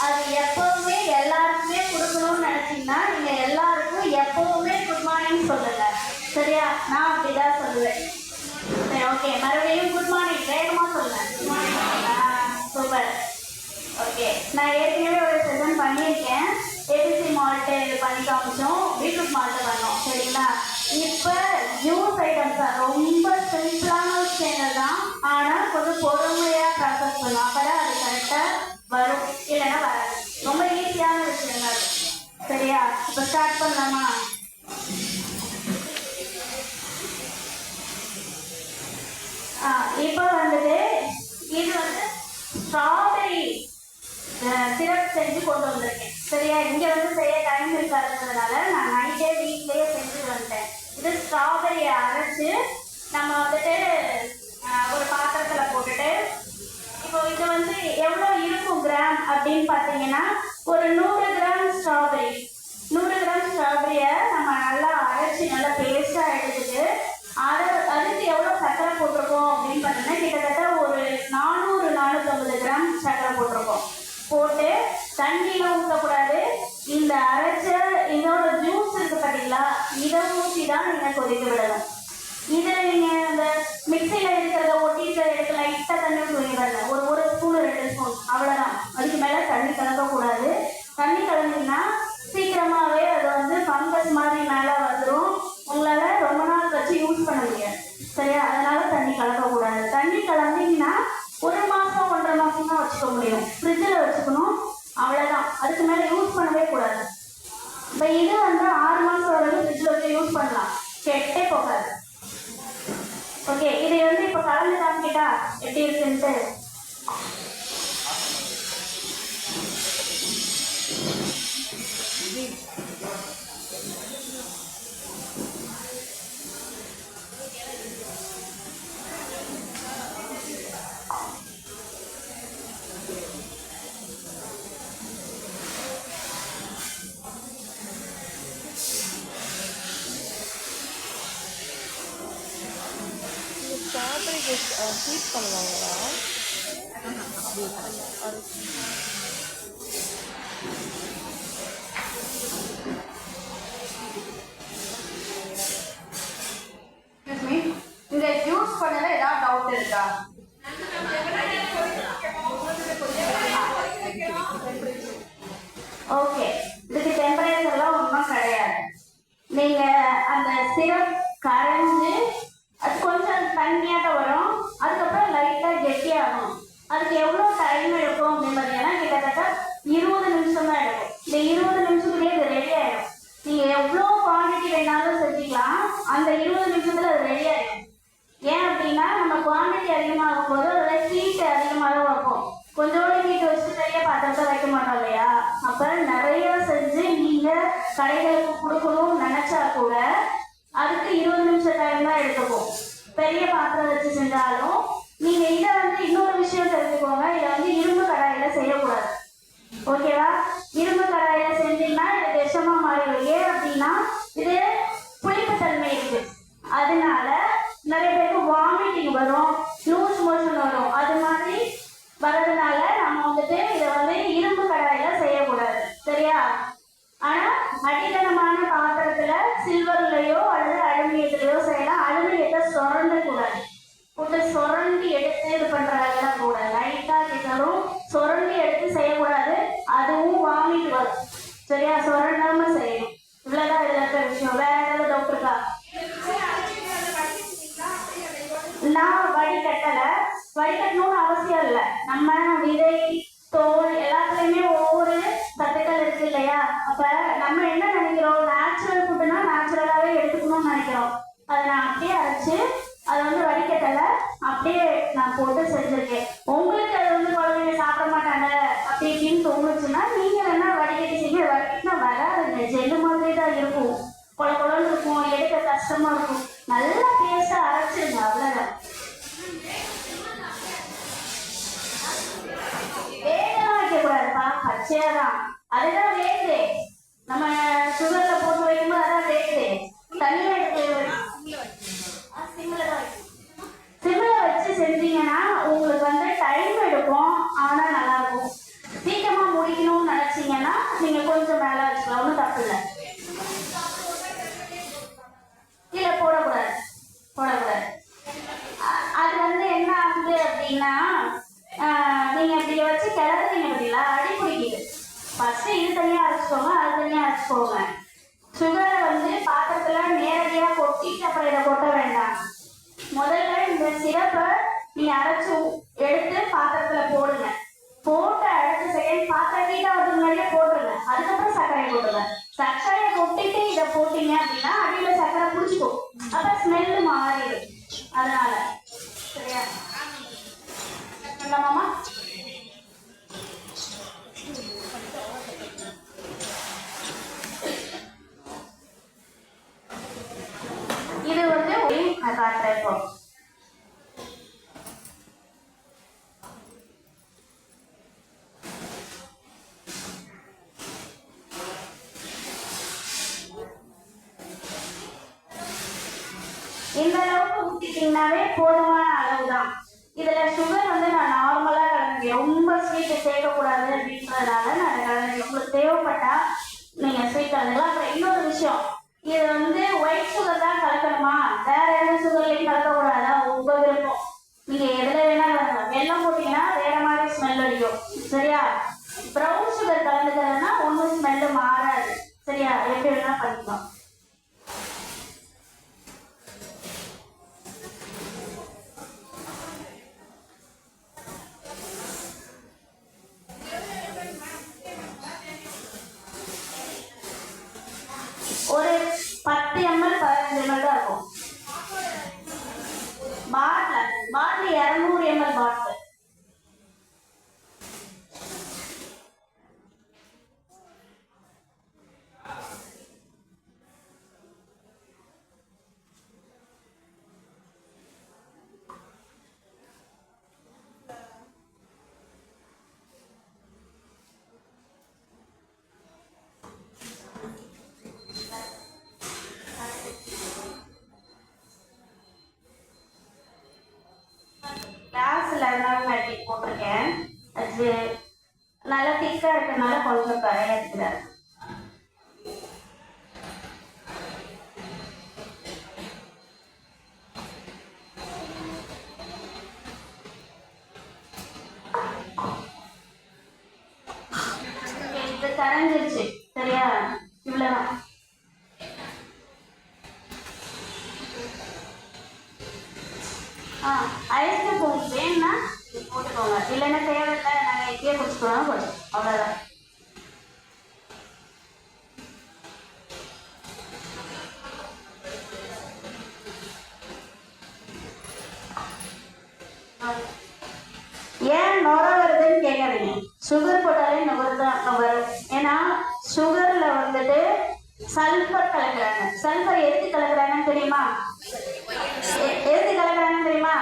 அது எப்பவுமே எல்லாருக்குமே கொடுக்கணும்னு நினைச்சீங்கன்னா நீங்க எல்லாருக்கும் எப்பவுமே குட் மார்னிங் சொல்லுங்க. சரியா? நான் அப்படிதான் சொல்லுவேன். சரி, ஓகே. மறுபடியும் குட் மார்னிங் வேகமா சொல்லுங்க. சூப்பர். ஓகே, நான் ஏற்கனவே ஒரு செஷன் பண்ணியிருக்கேன். ஏபிசி மால்ட்டு பண்ணி காமிச்சோம், பீட்ரூட் மால்ட்டு பண்ணோம். சரிங்களா? இப்போ ஜூஸ் ஐட்டம்ஸ் ரொம்ப சிம்பிளான விஷயங்கள் தான், ஆனால் கொஞ்சம் பொறுமையாக ப்ராசஸ் பண்ணும். அப்போ தான் அது கரெக்டாக வரும், இல்லைன்னா வராது. ரொம்ப ஈஸியான விஷயங்கள். சரியா? இப்போ ஸ்டார்ட் பண்ணலாமா? இப்போ வந்துட்டு இது வந்து ஸ்ட்ராபெரி சிரப் செஞ்சு கொண்டு வந்திருக்கேன். சரியா? இங்கே வந்து செய்ய டைம் இருக்காதுன்றதுனால நான் நைட்டே வீட்லேயே செஞ்சு வந்துட்டேன். இது ஸ்ட்ராபெரியை அரைச்சி நம்ம வந்துட்டு ஒரு பாத்திரத்தில் போட்டுட்டு, இப்போ இது வந்து எவ்வளோ இருக்கும் கிராம் அப்படின்னு பார்த்தீங்கன்னா, ஒரு 100 கிராம் ஸ்ட்ராபெரி. 100 கிராம் ஸ்ட்ராபெரியை நம்ம நல்லா அரைச்சி நல்லா பேஸ்டாக எடுத்துட்டு, அதுக்கு எவ்வளோ சர்க்கரை போட்டிருக்கோம் அப்படின்னு பார்த்தீங்கன்னா, கிட்டத்தட்ட ஒரு 400-450 கிராம் சர்க்கரை போட்டிருக்கோம். போட்டு தண்ணியில் ஊற்றக்கூடாது. இந்த அரைச்ச இதோட ஜூஸ் இருக்கு பார்த்தீங்களா, இதை ஊற்றி தான் நீங்கள் கொதிக்க விடணும். இதை நீங்கள் இந்த மிக்சியில் இருக்கிறத ஒட்டிட்டு எடுத்து லைட்டாக தண்ணி ஊற்றிடுங்க. ஒரு ஸ்பூன் 2 ஸ்பூன் அவ்வளோதான். அதுக்கு மேலே தண்ணி கலக்கக்கூடாது. தண்ணி கலந்தீங்கன்னா சீக்கிரமாகவே அது வந்து ஃபங்கஸ் மாதிரி மேலே வந்துடும். உங்களால் ரொம்ப நாள் வச்சு யூஸ் பண்ண முடியாது. சரியா? அதனால தண்ணி கலக்கக்கூடாது. தண்ணி கலந்தீங்கன்னா 1 மாதம் 1.5 மாதம் தான் வச்சுக்க முடியும். ஃப்ரிட்ஜில் வச்சுக்கணும், அவ்வளோதான். அதுக்கு மேலே யூஸ் பண்ணவே கூடாது. இப்போ இது வந்து 6 மாதம் வரைக்கும் ஃப்ரிட்ஜில் வச்சு யூஸ் பண்ணலாம், கெட்டே போகாது. ஓகே, இதை வந்து இப்போ கலந்து காமிக்கிட்டா எப்படி இருக்குன்ட்டு. ஸ்ட்ராபெரி ஹீட் பண்ணுவாங்களா? இந்த ஜூஸ் பண்ணல ஏதாவது டவுட் இருக்கா? ஓகே, இதுக்கு டெம்பரேச்சர்லாம் ஒன்றும் கிடையாது. நீங்கள் அந்த சிரப் கரைஞ்சி அது கொஞ்சம் தண்ணியாக வரும், அதுக்கப்புறம் லைட்டாக கெட்டியாகும். அதுக்கு எவ்வளோ டைம் எடுக்கும் அப்படின்னு பார்த்தீங்கன்னா, கிட்டத்தட்ட 20 நிமிஷம் தான் எடுக்கும். இந்த 20 நிமிஷத்துலேயே இது ரெடி ஆகிடும். நீங்கள் எவ்வளோ குவான்டிட்டி வேணாலும் செஞ்சுக்கலாம், அந்த 20 நிமிஷத்தில் அது ரெடி ஆகிடும். ஏன் அப்படின்னா, நம்ம குவான்டிட்டி அதிகமாகும் போது அதில் ஹீட் அதிகமாக தான் வைப்போம். கொஞ்சோண்டு ஹீட் வச்சு பெரிய பாத்திரத்தை வைக்க மாட்டோம் இல்லையா? அப்போ நிறைய செஞ்சு நீங்கள் கடைகளுக்கு கொடுக்கணும்னு நினச்சா கூட அதுக்கு 20 நிமிஷம் டைம் தான் எடுத்துக்கும். பெரிய பாத்திரம் வச்சு செஞ்சாலும் நீங்கள் இதை வந்து இன்னொரு விஷயம் தெரிஞ்சுக்கோங்க, இதை வந்து இரும்பு கடாயில் செய்யக்கூடாது. ஓகேவா? இரும்பு கடாயில் செஞ்சீங்கன்னா இது விஷமாக மாறிடும். ஏன் அப்படின்னா, இது புளிப்புத்தன்மை இருக்கு. அதனால நிறைய பேருக்கு வாமிட்டிங் வரும், லூஸ் மோஷன் வரும். அது மாதிரி வரதுனால நம்ம வந்துட்டு இதை வந்து இரும்பு கடாயில் செய்யக்கூடாது. சரியா? ஆனால் அடித்தனமான பாத்திரத்தில் சில்வர்லையோ அல்லது அலுமினியத்திலையோ செய்யலாம். அலுமினியத்தை சுரண்டக்கூடாது. போட்டு சுரண்டி எடுத்து இது பண்ணுறதெல்லாம் கூட லைட்டாக கேட்டாலும் சுரண்டி எடுத்து செய்யக்கூடாது. அதுவும் வாமிட்டு வரும். சரியா? சுரண்டாமல் செய்யணும். இவ்வளோதான் இதில் இருக்கிற விஷயம். வேற ஏதாவது டவுட் இருக்கா? நான் வடிகட்டலை. வடிகட்டணும்னு அவசியம் இல்லை. நம்ம விதை தோல் எல்லாத்துலேயுமே ஒவ்வொரு சத்துக்கள் இருக்கு இல்லையா? அப்போ நம்ம என்ன நினைக்கிறோம், நேச்சுரல் ஃபுட்டுனா நேச்சுரலாகவே எடுத்துக்கணும்னு நினைக்கிறோம். அதை நான் அப்படியே அரைச்சி அதை வந்து வடிகட்டலை, அப்படியே நான் போட்டு செஞ்சுருக்கேன். உங்களுக்கு அது வந்து குழந்தைங்க சாப்பிட மாட்டாங்க அப்படி இப்படின்னு தோணுச்சுன்னா நீங்கள் வேணா வடிகட்டி செய்யுங்க. வடிகட்டினா வராதுங்க, ஜெல்லு மாதிரி தான் இருக்கும். குழன்னு இருக்கும், எடுக்க கஷ்டமாக இருக்கும். நல்லா டேஸ்ட்டாக அரைச்சிருங்க, அவ்வளோதான். வேகலாம் வைக்கக்கூடாதுப்பா, பச்சையாக தான். அதுதான் வேகுது. நம்ம சுகரில் போட்டு வைக்கும்போது அதான் வேகுது. தண்ணியில் எடுத்து சிம்மில் வச்சு செஞ்சீங்கன்னா உங்களுக்கு வந்து டைம் எடுக்கும், ஆனால் நல்லாயிருக்கும். சீக்கிரமாக முடிக்கணும் பாட்டில் இல்ல போடக்கூடாது போடக்கூடாது. அது வந்து என்ன ஆகுது அப்படின்னா நீங்க இப்படி வச்சு கிளறீங்க பார்த்தீங்களா, அடி பிடிக்குது. ஃபர்ஸ்ட் இது தனியா அரைச்சிக்கோங்க, அது தனியா அரைச்சிக்கோங்க. சுகரை வந்து பாத்திரத்துல நேரடியா கொட்டிட்டு அப்புறம் இதை கொட்ட வேண்டாம். முதல்ல இந்த சிரப்பை நீங்க அரைச்சு எடுத்து பாத்திரத்துல போடுங்க. போட்டு அடுத்த செகண்ட் பாத்திரம் கீழே வந்து முன்னாடியே போட்டுருங்க. அதுக்கப்புறம் சர்க்கரையை போட்டுருங்க. சர்க்கரையை கொட்டிட்டு இதை போட்டீங்க அப்படின்னா அடியில சர்க்கரை பிடிச்சிக்கும், அப்ப ஸ்மெல்லு மாறிடும். அதனால சரியா மாமா. இது வந்து நான் காட்டுறேன் இப்போ. இந்த அளவுக்கு ஊற்றிட்டீங்கன்னாவே போதுமான அளவு தான். இதுல சுகர் வந்து நான் நார்மலா கலந்து ரொம்ப ஸ்வீட் சேர்க்கக்கூடாது அப்படின்றதுனால நான் கலந்து. உங்களுக்கு தேவைப்பட்டா நீங்க ஸ்வீட் கலந்துக்கலாம். அப்புறம் இன்னொரு விஷயம், இது வந்து ஒயிட் சுகர் தான் கலக்கணுமா, வேற எந்த சுகர்லையும் கலக்கக்கூடாதா, உங்க விருப்பம். நீங்க எதுல வேணா கலக்கலாம். வெல்லம் போட்டீங்கன்னா வேற மாதிரி ஸ்மெல் அடிக்கும். சரியா, ப்ரௌன் சுகர் கலந்துக்கிறதுனா ஒன்றும் ஸ்மெல்லு மாறாது. சரியா, எப்படி வேணா பண்ணிக்கலாம். ஒரு 10 ml 15 ml தான் இருக்கும். பாட்டில் 200 ml பாட்டில். கிளாஸ்ல மேட்டிக் போட்டிருக்கேன். அது நல்லா திக்கா இருக்கிறதுனால கொஞ்சம் கரையா இருக்கிறார். இது கரைஞ்சிருச்சு. சரியா, இவ்வளவுதான். ஐஸ்கிரீம் உங்களுக்கு வேணும்னா போட்டுக்கோங்க, இல்லைன்னா தேவையில்லை நாங்கள் எப்படியே குடிச்சுக்கணும் கொஞ்சம், அவ்வளோதான். ஏன் நுர வருதுன்னு கேட்காதீங்க. சுகர் போட்டாலே நுகர் தான் வரும். ஏன்னா சுகர்ல வந்துட்டு சல்ஃபர் கலக்குறாங்க. சல்ஃபர் எதுக்கு கலக்குறாங்கன்னு தெரியுமா? எதுக்கு கலக்குறாங்கன்னு தெரியுமா?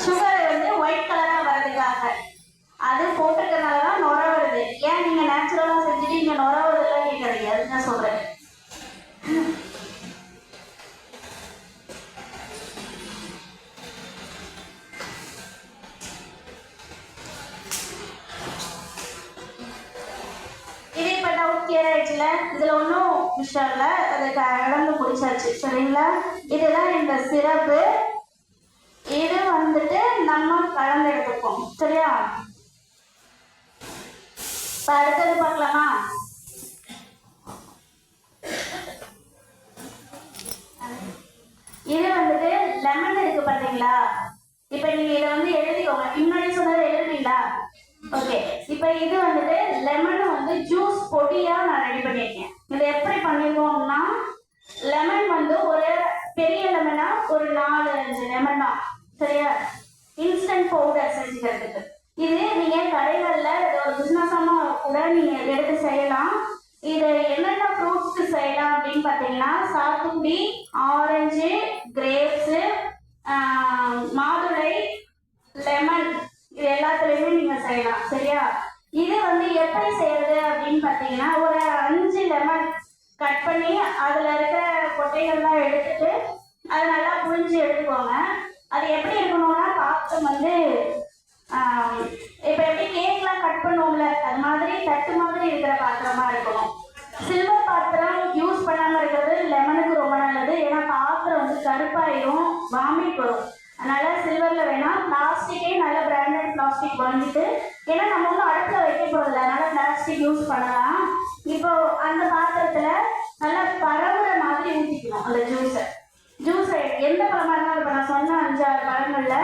சுகர் வந்து ஒயிட் கலரா வர்றதுக்காக. அது போட்டுக்கிறதுனாலதான் நுர வருது. ஏன் நீங்க நேச்சுரலா செஞ்சுட்டு இங்க நுர வருதுலாம் கேட்காதீங்க, அதுதான் சொல்றேன். இது இப்ப டவுட் கிளியர் ஆயிடுச்சுல? இதுல ஒன்றும் விஷயம் இல்லை, அது கடந்து குடிச்சாச்சு. சரிங்களா, இதுதான் இந்த சிரப்பு. இது வந்துட்டு நம்ம கலந்து எடுத்துப்போம். சரியா, இப்ப அடுத்தது பார்க்கலாமா? இது வந்துட்டு லெமன் இருக்கு பாத்தீங்களா? இப்ப நீங்க இதை வந்து எழுதிக்கோங்க. முன்னாடி சொன்னதை எழுதுறீங்களா? ஓகே, இப்ப இது வந்துட்டு லெமன் வந்து ஜூஸ் பொடியா நான் ரெடி பண்ணியிருக்கேன். இதை எப்படி பண்ணிருக்கோம்னா, லெமன் வந்து ஒரு பெரிய லெமனா ஒரு 4-5 லெமன் தான். சரியா, இன்ஸ்டன்ட் பவுடர் செஞ்சுக்கிறதுக்கு. இது நீங்க கடைகள்ல ஒரு பிசினஸாம கூட நீங்க எடுத்து செய்யலாம். இது என்னென்ன ஃப்ரூட்ஸ்க்கு செய்யலாம் அப்படின்னு பார்த்தீங்கன்னா, சாத்துக்குடி, ஆரஞ்சு, கிரேப்ஸ், மாதுளை, லெமன், இது எல்லாத்துலயுமே நீங்க செய்யலாம். சரியா, இது வந்து எப்படி செய்யறது அப்படின்னு பார்த்தீங்கன்னா, ஒரு 5 லெமன் கட் பண்ணி அதுல இருக்கிற கொட்டைகள்லாம் எடுத்துட்டு அதை நல்லா புழிஞ்சு எடுத்துக்கோங்க. அது எப்படி இருக்கணும்னா, பாத்திரம் வந்து இப்ப எப்படி கேக்லாம் கட் பண்ணுவோம்ல, அது மாதிரி தட்டு மாதிரி இருக்கிற பாத்திரமா இருக்கணும். சில்வர் பாத்திரம் அதனால சில்வர்ல வேணாம். பிளாஸ்டிக்கே நல்ல பிராண்டட் பிளாஸ்டிக் வாங்கிட்டு, ஏன்னா நம்ம ஒன்றும் அடுப்புல வைக்க போறதில்ல, அதனால பிளாஸ்டிக் யூஸ் பண்ணலாம். இப்போ அந்த பாத்திரத்துல நல்லா பரவுற மாதிரி ஊற்றிக்கணும் அந்த ஜூஸை எந்த பழமா இருந்தாலும், இப்போ நான் சொன்ன 5-6 பழங்கள்ல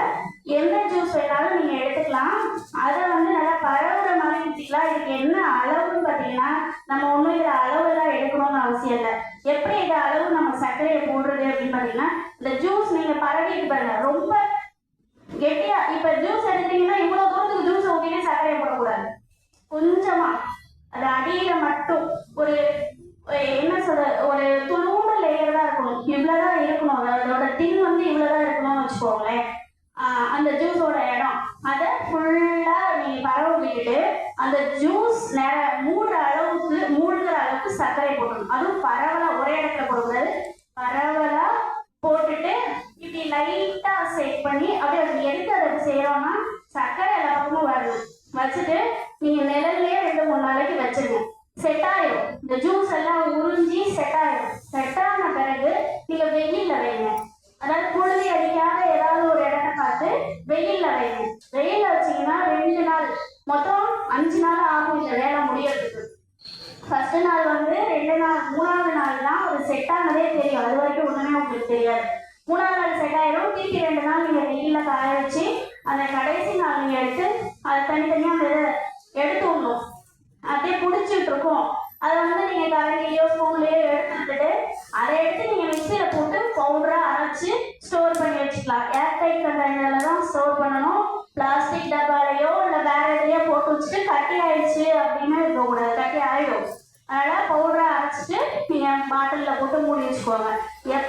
எந்த ஜூஸ் வேணாலும் நீங்க எடுத்துக்கலாம். அதை வந்து நல்லா பரவுற மாதிரி ஊற்றிக்கலாம். இதுக்கு என்ன அளவுன்னு பார்த்தீங்கன்னா, நம்ம ஒன்றும் இதை அளவுலாம் எடுக்கணும்னு அவசியம் இல்லை. எப்படி இதை அளவு நம்ம சர்க்கரையை போடுறது அப்படின்னு பார்த்தீங்கன்னா, இந்த ஜூஸ் நீங்க பரவிட்டு பாருங்க, ரொம்ப கெட்டியா. இப்ப ஜூஸ் எடுத்தீங்கன்னா இவ்வளவு தூரத்துக்கு ஜூஸ் ஊற்றினே சர்க்கரையை போடக்கூடாது. கொஞ்சமா அது அடியில மட்டும் ஒரு என்ன சொல்ற, ஒரு துளுண்டு லேயர் தான் இருக்கணும். இவ்வளவுதான் இருக்கணும், அதோட தின் வந்து இவ்வளவுதான் இருக்கணும்னு வச்சுக்கோங்களேன். அந்த ஜூஸோட இடம் அதை ஃபுல்லா நீங்க பரவ விட்டுட்டு, அந்த ஜூஸ் மூழ்கிற அளவுக்கு சர்க்கரை போடணும். அதுவும் பரவலா ஒரே இடத்துல போடக்கூடாது, பரவலா போட்டுட்டு இப்படி லைட்டா செட் பண்ணி அப்படியே அது எதுக்கு அதை செய்யறோம்னா, சர்க்கரை எல்லா பக்கமும் வரணும். வச்சுட்டு நீங்க நிழல்லையே 2-3 நாளைக்கு வச்சிருங்க. செட் ஆயிடும், இந்த ஜூஸ் எல்லாம் உறிஞ்சி செட் ஆயிடும். செட் ஆன பிறகு நீங்க வெயில்ல வைங்க. அதாவது புழுதி அடிக்காத ஏதாவது ஒரு இடத்தை பார்த்து வெயில்ல வைங்க. வெயில்ல வச்சீங்கன்னா 2 நாள், மொத்தம் 5 நாள் ஆகும் இந்த வேலை முடியறதுக்கு. ஃபர்ஸ்ட் நாள் வந்து 2 நாள், 3ஆவது நாள் தான் ஒரு செட் ஆனதே தெரியும். அது வரைக்கும் ஒண்ணுமே உங்களுக்கு தெரியாது. 3ஆவது நாள் செட் ஆயிடும். திருப்பி 2 நாள் நீங்க வெயில்ல காய வச்சு அந்த கடைசி நாள் நீங்க எடுத்து அதை தனித்தனியா எடுத்து விடணும். அப்படியே பிடிச்சிட்டு இருக்கும். அதை வந்து நீங்க கரண்டிலையோ ஸ்பூன்லயோ எடுத்துட்டு அதை எடுத்து நீங்க மிக்சியில போட்டு பவுடரா அரைச்சு ஸ்டோர் பண்ணி வச்சுக்கலாம். ஏர்டைட் கண்டெய்னர்ல தான் ஸ்டோர் பண்ணணும். பிளாஸ்டிக் டப்பாலையோ இல்லை வேற எதையோ போட்டு வச்சுட்டு கட்டி ஆயிடுச்சு அப்படின்னு இருக்கக்கூடாது, கட்டி ஆயிடும். அதனால பவுடரா அரைச்சிட்டு நீங்க பாட்டில்ல போட்டு மூடி வச்சுக்கோங்க.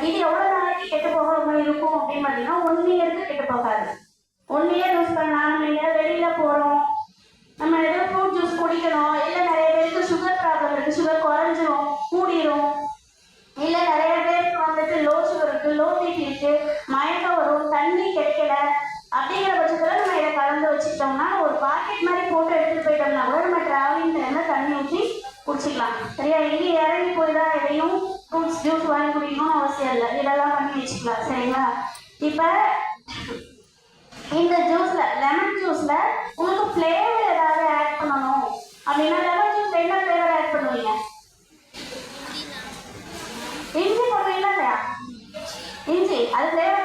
இது எவ்வளவு நாளைக்கு கெட்டு போகாம இருக்கும் அப்படின்னு பார்த்தீங்கன்னா 1 இயருக்கு கெட்டு போகாது. 1 இயர் யூஸ் பண்ணலாம். நம்ம எங்கேயாவது வெளியில போறோம், நம்ம ஏதோ ஃப்ரூட் ஜூஸ் குடிக்கணும், இல்லை நிறைய பேருக்கு சுகர் ப்ராப்ளம் இருக்கு, சுகர் குறைஞ்சிரும் கூடிரும், இல்லை நிறைய பேருக்கு வந்துட்டு லோ சுகர் இருக்கு, லோ பிபி இருக்கு, மயக்கம் வரும், தண்ணி கிடைக்கல அப்படிங்கிற பட்சத்தில் நம்ம இதை கலந்து வச்சுக்கிட்டோம்னா, ஒரு பாக்கெட் மாதிரி போட்டு எடுத்துட்டு போயிட்டோம்னா கூட நம்ம டிராவலிங் டைம்ல தண்ணி ஊற்றி குடிச்சிக்கலாம். சரியா? இங்கே இறங்கி போய் தான் எதையும் ஃப்ரூட்ஸ் ஜூஸ் வாங்கி குடிக்கணும்னு அவசியம் இல்லை, இதெல்லாம் பண்ணி வச்சுக்கலாம். சரிங்களா? இப்போ இந்த ஜூஸ்ல, லெமன் ஜூஸ்ல உங்களுக்கு ஃப்ளேவர் ஏதாவது ஆட் பண்ணணும் அப்படின்னா, லெமன் ஜூஸ்ல என்ன ஃப்ளேவர் ஆட் பண்ணுவீங்க? இஞ்சி போடுவீங்களா இல்லையா? இஞ்சி அது ஃப்ளேவர்